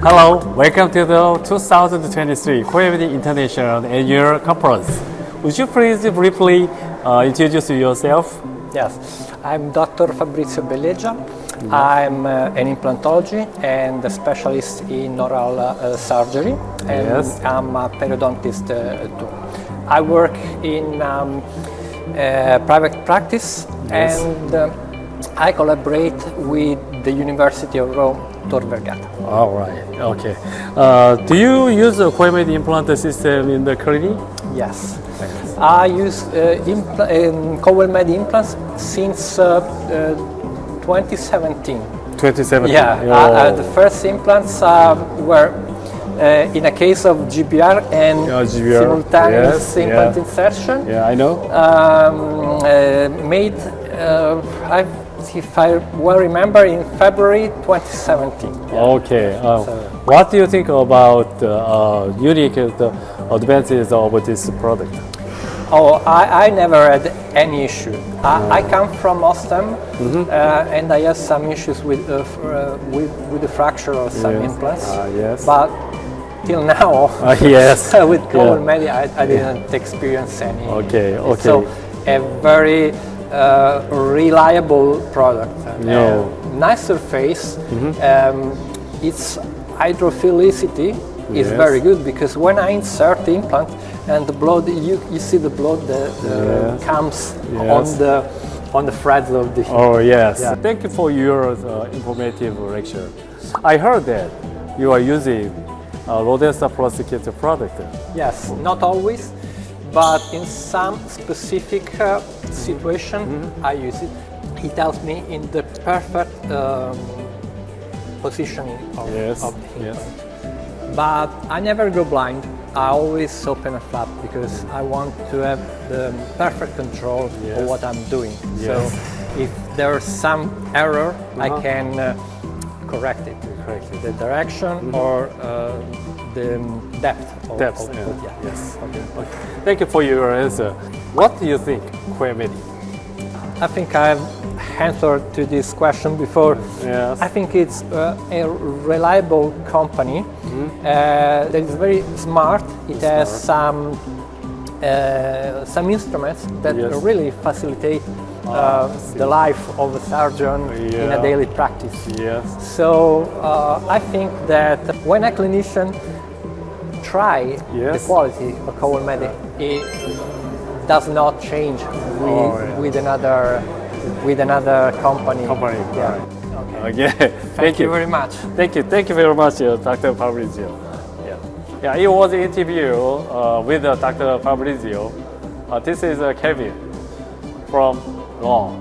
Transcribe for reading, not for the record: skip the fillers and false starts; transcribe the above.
Hello, welcome to the 2023 Cowellmedi International Annual Conference. Would you please briefly introduce yourself? Yes, I'm Dr. Fabrizio Belleggia. I'm an implantology and a specialist in oral surgery, and Yes. I'm a periodontist too. I work in private practice, Yes. and I collaborate with the University of Rome, Tor Vergata. All right, okay. Do you use the Cowellmedi implant system in the clinic? Yes. I use Cowellmedi implants since 2017. 2017. Yeah, the first implants were in a case of GBR and GBR. simultaneous Yes, implant yeah. insertion. Yeah, I know. Made, if I well remember, in February 2017. Okay. What do you think about unique advances of this product? Oh, I never had any issue. I come from Ostem, and I have some issues with the fracture of some implants. Yes. But till now, Yes. with Cowellmedi, I didn't experience any. Okay. Okay. So a very reliable product. Nice surface. Its hydrophilicity is very good, because when I insert the implant and the blood, you see the blood comes on the threads of the. Oh yes. Yeah. Thank you for your informative lecture. I heard that you are using Lodestar prosecutor product. Yes, not always, but in some specific situation, I use it. It helps me in the perfect positioning of the implant. But I never go blind. I always open a flap because I want to have the perfect control of what I'm doing. So if there's some error, I can correct it. The direction or the depth. Yes. Okay. Thank you for your answer. What do you think, Cowellmedi? I think I've answered to this question before. Yes. I think it's a reliable company that is very smart. It has some instruments that really facilitate the life of a surgeon in a daily practice. Yes. So I think that when a clinician try the quality of Cowellmedi, it does not change with another company. Yeah. Okay. Thank you very much. Thank you very much, Dr. Fabrizio. Yeah, it was an interview with Dr. Fabrizio. This is Kevin from Law.